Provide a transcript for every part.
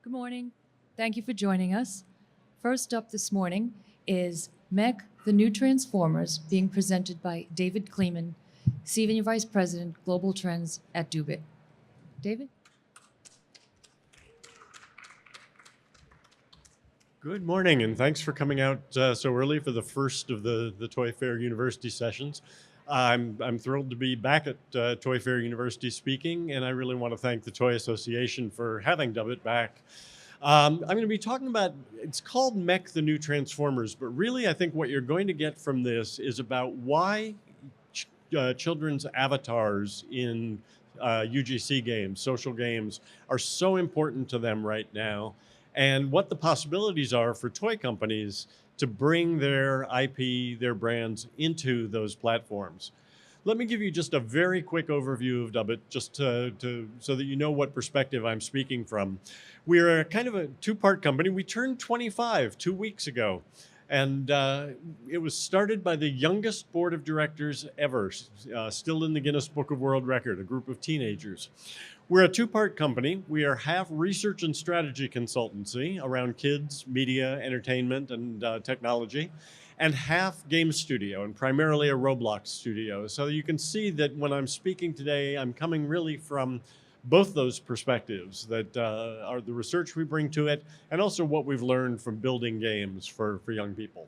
Good morning. Thank you for joining us. First up this morning is Mech, the New Transformers, being presented by David Kleeman, Senior Vice President, Global Trends at Dubit. David? Good morning, and thanks for coming out so early for the first of the Toy Fair University sessions. I'm thrilled to be back at Toy Fair University speaking, and I really want to thank the Toy Association for having Dubit back. I'm going to be talking about, it's called Mech, the New Transformers, but really I think what you're going to get from this is about why children's avatars in UGC games, social games, are so important to them right now, and what the possibilities are for toy companies to bring their IP, their brands into those platforms. Let me give you just a very quick overview of Dubit, just so that you know what perspective I'm speaking from. We're kind of a two-part company. We turned 25 2 weeks ago, and it was started by the youngest board of directors ever, still in the Guinness Book of World Record, a group of teenagers. We're a two-part company. We are half research and strategy consultancy around kids, media, entertainment, and technology, and half game studio, and primarily a Roblox studio. So you can see that when I'm speaking today, I'm coming really from both those perspectives, that are the research we bring to it, and also what we've learned from building games for young people.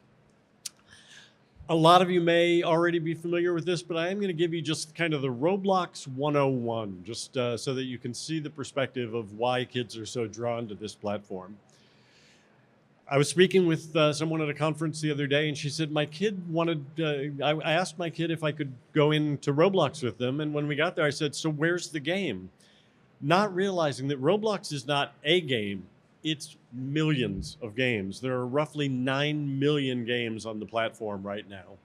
A lot of you may already be familiar with this, but I am going to give you just kind of the Roblox 101, just so that you can see the perspective of why kids are so drawn to this platform. I was speaking with someone at a conference the other day, and she said, my kid wanted, I asked my kid if I could go into Roblox with them, and when we got there, I said, so where's the game? Not realizing that Roblox is not a game, it's millions of games. There are roughly 9 million games on the platform right now.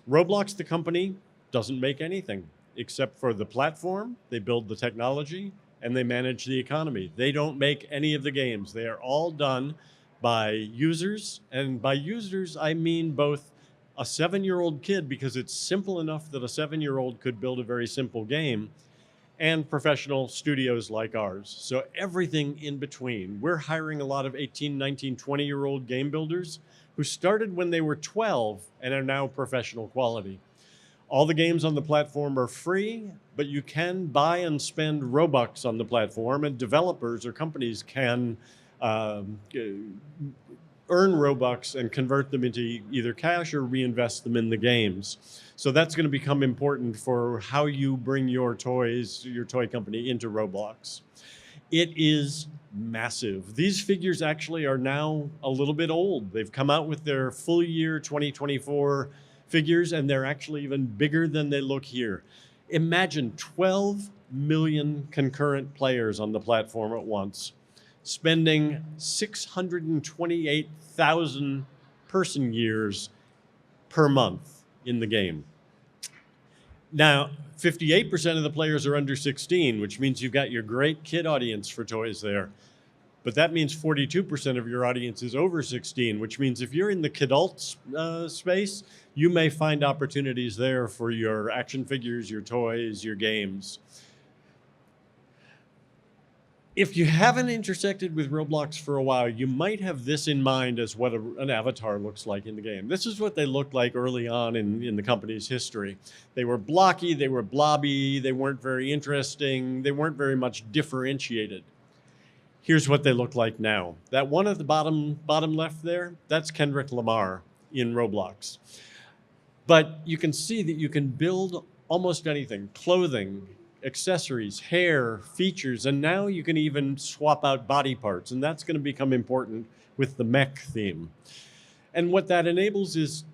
Roblox, the company, doesn't make anything except for the platform. They build the technology and they manage the economy. They don't make any of the games. They are all done by users, and by users, I mean both a 7-year-old kid, because it's simple enough that a 7-year-old could build a very simple game, and professional studios like ours. So everything in between. We're hiring a lot of 18, 19, 20-year-old game builders who started when they were 12 and are now professional quality. All the games on the platform are free, but you can buy and spend Robux on the platform, and developers or companies can earn Robux and convert them into either cash or reinvest them in the games. So that's going to become important for how you bring your toys, your toy company, into Roblox. It is massive. These figures actually are now a little bit old. They've come out with their full year 2024 figures, and they're actually even bigger than they look here. Imagine 12 million concurrent players on the platform at once, spending 628,000 person years per month in the game. Now, 58% of the players are under 16, which means you've got your great kid audience for toys there. But that means 42% of your audience is over 16, which means if you're in the kidult space, you may find opportunities there for your action figures, your toys, your games. If you haven't intersected with Roblox for a while, you might have this in mind as what an avatar looks like in the game. This is what they looked like early on in the company's history. They were blocky, they were blobby, they weren't very interesting, they weren't very much differentiated. Here's what they look like now. That one at the bottom left there, that's Kendrick Lamar in Roblox. But you can see that you can build almost anything, clothing, accessories, hair, features, and now you can even swap out body parts, and that's going to become important with the Mech theme. And what that enables is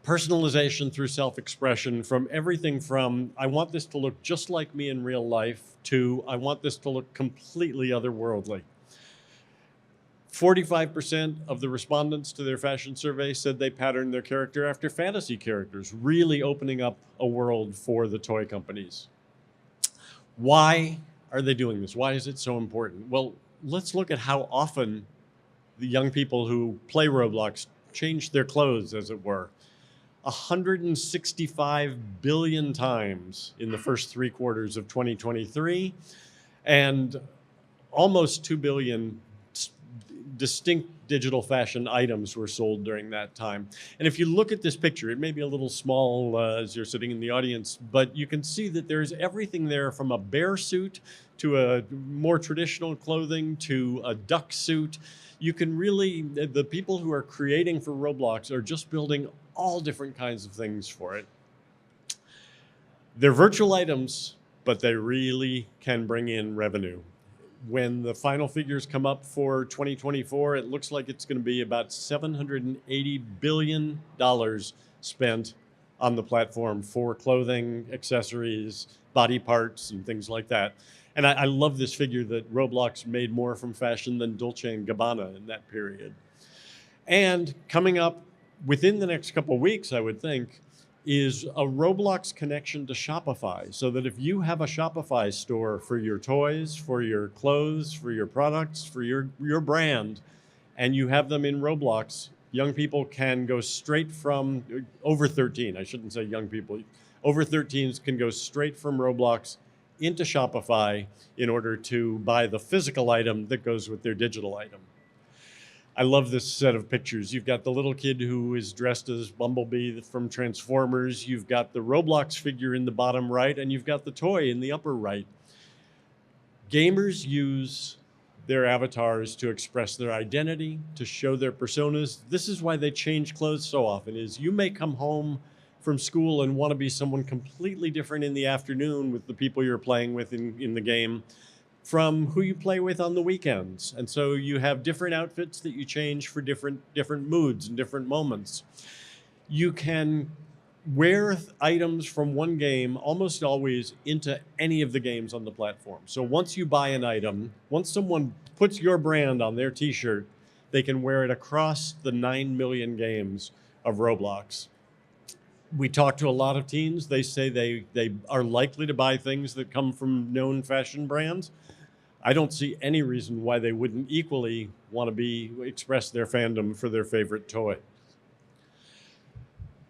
personalization through self-expression, from everything from, I want this to look just like me in real life, to I want this to look completely otherworldly. 45% of the respondents to their fashion survey said they patterned their character after fantasy characters, really opening up a world for the toy companies. Why are they doing this? Why is it so important? Well, let's look at how often the young people who play Roblox change their clothes, as it were. 165 billion times in the first 3 quarters of 2023, and almost 2 billion distinct digital fashion items were sold during that time. And if you look at this picture, it may be a little small as you're sitting in the audience, but you can see that there's everything there, from a bear suit to a more traditional clothing to a duck suit. You can really, the people who are creating for Roblox are just building all different kinds of things for it. They're virtual items, but they really can bring in revenue. When the final figures come up for 2024, it looks like it's going to be about $780 billion spent on the platform for clothing, accessories, body parts, and things like that. And I love this figure that Roblox made more from fashion than Dolce & Gabbana in that period. And coming up within the next couple of weeks, I would think, is a Roblox connection to Shopify, so that if you have a Shopify store for your toys, for your clothes, for your products, for your brand, and you have them in Roblox, young people can go straight from, over 13, I shouldn't say young people, over 13s can go straight from Roblox into Shopify in order to buy the physical item that goes with their digital item. I love this set of pictures. You've got the little kid who is dressed as Bumblebee from Transformers. You've got the Roblox figure in the bottom right, and you've got the toy in the upper right. Gamers use their avatars to express their identity, to show their personas. This is why they change clothes so often, is you may come home from school and want to be someone completely different in the afternoon with the people you're playing with in the game from who you play with on the weekends. And so you have different outfits that you change for different moods and different moments. You can wear items from one game almost always into any of the games on the platform. So once you buy an item, once someone puts your brand on their t-shirt, they can wear it across the 9 million games of Roblox. We talk to a lot of teens. They say they are likely to buy things that come from known fashion brands. I don't see any reason why they wouldn't equally want to express their fandom for their favorite toy.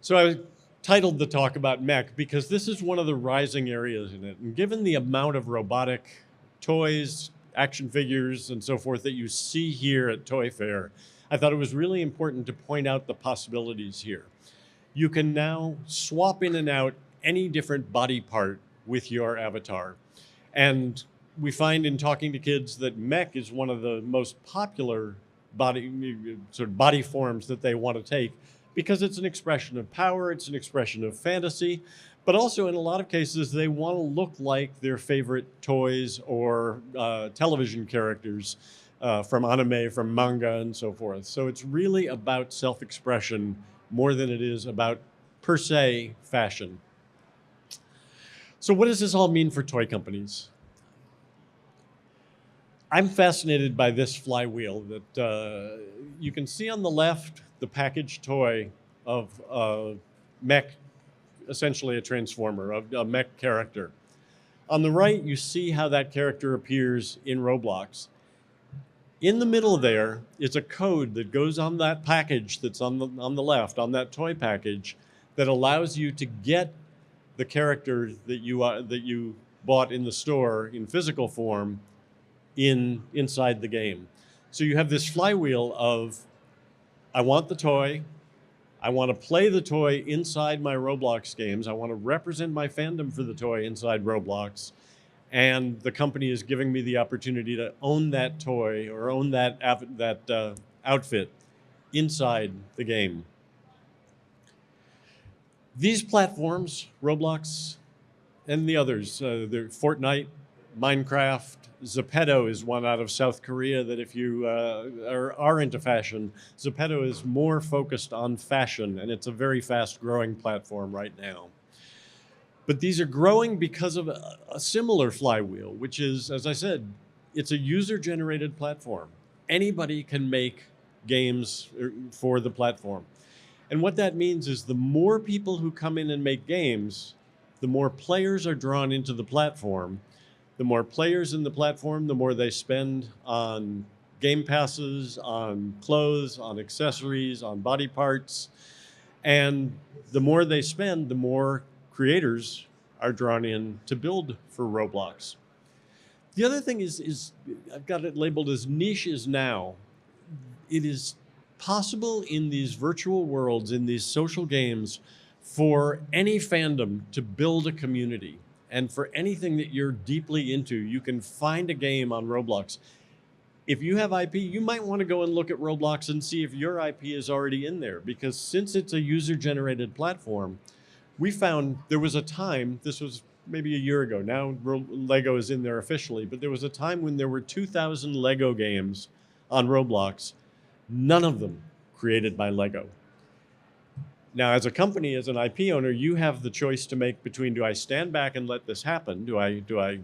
So I titled the talk about Mech because this is one of the rising areas in it. And given the amount of robotic toys, action figures, and so forth that you see here at Toy Fair, I thought it was really important to point out the possibilities here. You can now swap in and out any different body part with your avatar. And we find in talking to kids that Mech is one of the most popular body forms that they want to take, because it's an expression of power, it's an expression of fantasy, but also in a lot of cases they want to look like their favorite toys or television characters from anime, from manga, and so forth. So it's really about self-expression more than it is about, per se, fashion. So what does this all mean for toy companies? I'm fascinated by this flywheel that you can see on the left, the packaged toy of Mech, essentially a transformer, a Mech character. On the right, you see how that character appears in Roblox. In the middle there is a code that goes on that package that's on the left, on that toy package, that allows you to get the character that you bought in the store in physical form inside the game. So you have this flywheel of, I want the toy, I want to play the toy inside my Roblox games, I want to represent my fandom for the toy inside Roblox, and the company is giving me the opportunity to own that toy or own that outfit inside the game. These platforms, Roblox and the others, they're Fortnite, Minecraft, Zepeto is one out of South Korea that if you are into fashion, Zepeto is more focused on fashion, and it's a very fast-growing platform right now. But these are growing because of a similar flywheel, which is, as I said, it's a user-generated platform. Anybody can make games for the platform. And what that means is the more people who come in and make games, the more players are drawn into the platform. The more players in the platform, the more they spend on game passes, on clothes, on accessories, on body parts. And the more they spend, the more creators are drawn in to build for Roblox. The other thing is I've got it labeled as niche is now. it is possible in these virtual worlds, in these social games, for any fandom to build a community. And for anything that you're deeply into, you can find a game on Roblox. If you have IP, you might want to go and look at Roblox and see if your IP is already in there, because since it's a user-generated platform, we found there was a time, this was maybe a year ago, now Lego is in there officially, but there was a time when there were 2,000 Lego games on Roblox, none of them created by Lego. Now, as a company, as an IP owner, you have the choice to make between, do I stand back and let this happen? Do I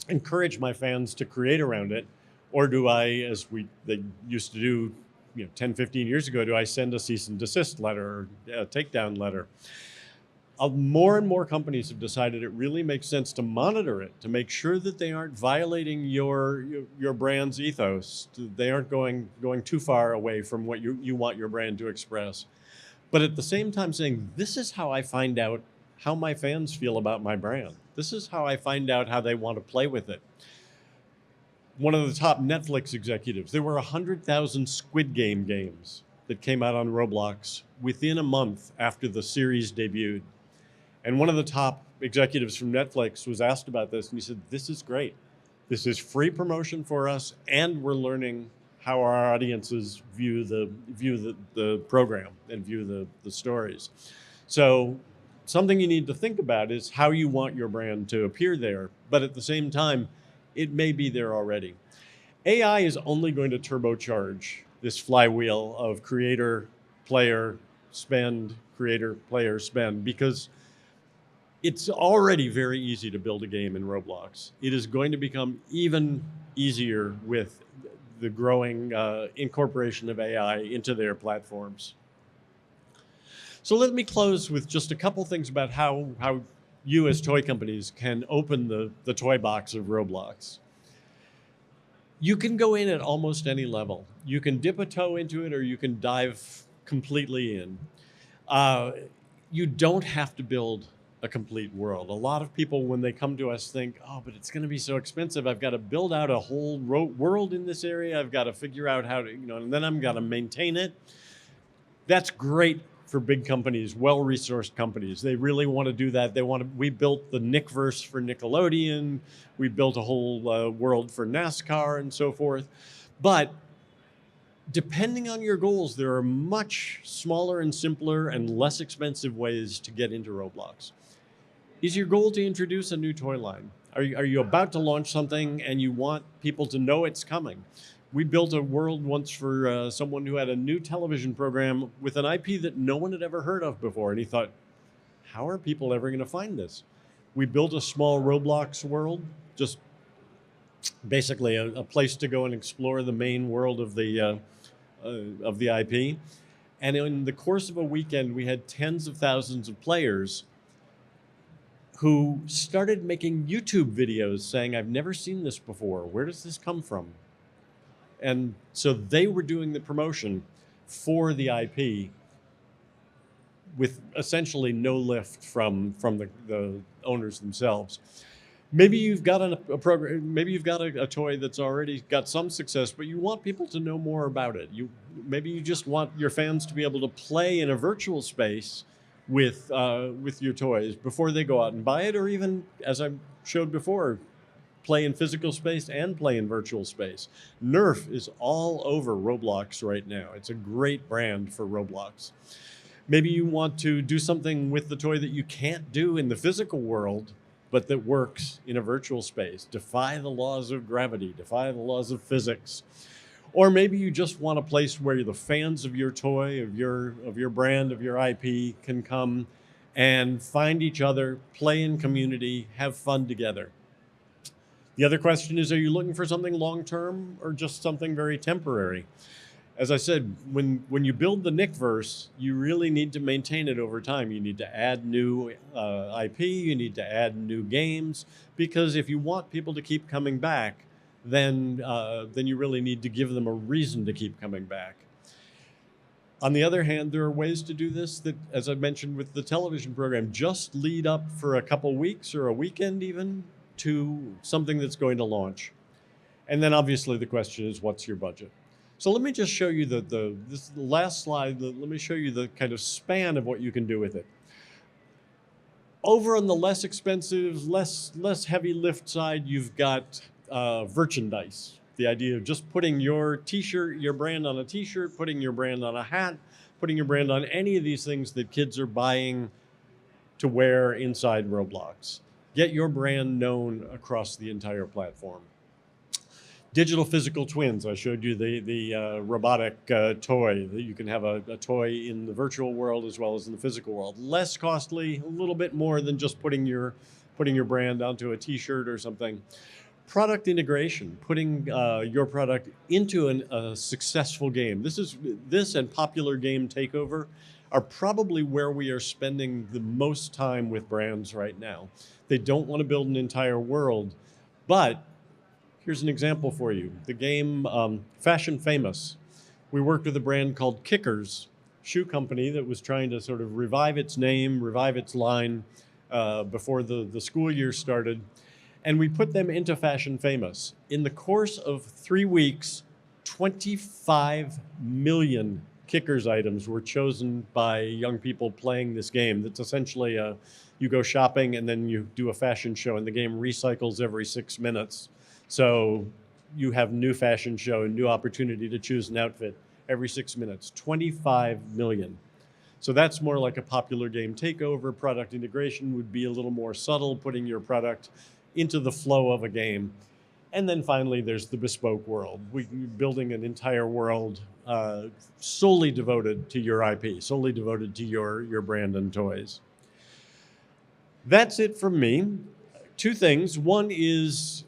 encourage my fans to create around it? Or do I, as they used to do 10, 15 years ago, do I send a cease and desist letter or a takedown letter? More and more companies have decided it really makes sense to monitor it, to make sure that they aren't violating your brand's ethos. They aren't going too far away from what you want your brand to express. But at the same time saying, this is how I find out how my fans feel about my brand. This is how I find out how they want to play with it. One of the top Netflix executives, there were 100,000 Squid Game games that came out on Roblox within a month after the series debuted. And one of the top executives from Netflix was asked about this, and he said, this is great. This is free promotion for us, and we're learning how our audiences view the program and view the stories. So something you need to think about is how you want your brand to appear there, but at the same time, it may be there already. AI is only going to turbocharge this flywheel of creator, player, spend, creator, player, spend, because it's already very easy to build a game in Roblox. It is going to become even easier with the growing incorporation of AI into their platforms. So let me close with just a couple things about how you as toy companies can open the toy box of Roblox. You can go in at almost any level. You can dip a toe into it, or you can dive completely in. You don't have to build a complete world. A lot of people, when they come to us, think, oh, but it's going to be so expensive. I've got to build out a whole world in this area. I've got to figure out how to, and then I'm going to maintain it. That's great for big companies, well-resourced companies. They really want to do that. We built the Nickverse for Nickelodeon. We built a whole world for NASCAR and so forth. But depending on your goals, there are much smaller and simpler and less expensive ways to get into Roblox. Is your goal to introduce a new toy line? Are you about to launch something and you want people to know it's coming? We built a world once for someone who had a new television program with an IP that no one had ever heard of before. And he thought, how are people ever going to find this? We built a small Roblox world, just basically a place to go and explore the main world of the IP. And in the course of a weekend, we had tens of thousands of players who started making YouTube videos saying, I've never seen this before. Where does this come from? And so they were doing the promotion for the IP with essentially no lift from the owners themselves. Maybe you've got a program, maybe you've got a toy that's already got some success, but you want people to know more about it. Maybe you just want your fans to be able to play in a virtual space with your toys before they go out and buy it, or even, as I showed before, play in physical space and play in virtual space. Nerf is all over Roblox right now. It's a great brand for Roblox. Maybe you want to do something with the toy that you can't do in the physical world, but that works in a virtual space. Defy the laws of gravity, defy the laws of physics. Or maybe you just want a place where the fans of your toy, of your brand, of your IP can come and find each other, play in community, have fun together. The other question is, are you looking for something long-term or just something very temporary? As I said, when you build the Nickverse, you really need to maintain it over time. You need to add new IP, you need to add new games, because if you want people to keep coming back, then you really need to give them a reason to keep coming back. On the other hand, there are ways to do this that, as I mentioned with the television program, just lead up for a couple weeks or a weekend even to something that's going to launch. And then obviously the question is, what's your budget? So let me just show you this last slide. Let me show you the kind of span of what you can do with it. Over on the less expensive, less heavy lift side, you've got merchandise. The idea of just putting your t-shirt, your brand on a t-shirt, putting your brand on a hat, putting your brand on any of these things that kids are buying to wear inside Roblox. Get your brand known across the entire platform. Digital physical twins. I showed you the robotic toy. That you can have a toy in the virtual world as well as in the physical world. Less costly, a little bit more than just putting your brand onto a t-shirt or something. Product integration, putting your product into a successful game. This and Popular Game Takeover are probably where we are spending the most time with brands right now. They don't want to build an entire world, but here's an example for you. The game Fashion Famous. We worked with a brand called Kickers, shoe company that was trying to sort of revive its name, revive its line before the school year started. And we put them into Fashion Famous. In the course of 3 weeks, 25 million Kickers items were chosen by young people playing this game. That's essentially you go shopping and then you do a fashion show, and the game recycles every 6 minutes. So you have new fashion show and new opportunity to choose an outfit every 6 minutes. 25 million. So that's more like a Popular Game Takeover. Product integration would be a little more subtle, putting your product into the flow of a game. And then finally, there's the bespoke world. We're building an entire world solely devoted to your IP, solely devoted to your brand and toys. That's it from me. 2 things. One is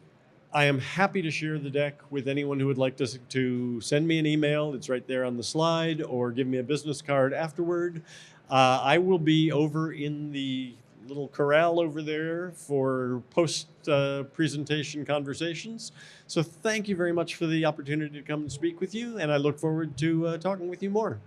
I am happy to share the deck with anyone who would like to send me an email. It's right there on the slide, or give me a business card afterward. I will be over in the little corral over there for post-presentation conversations. So thank you very much for the opportunity to come and speak with you, and I look forward to talking with you more.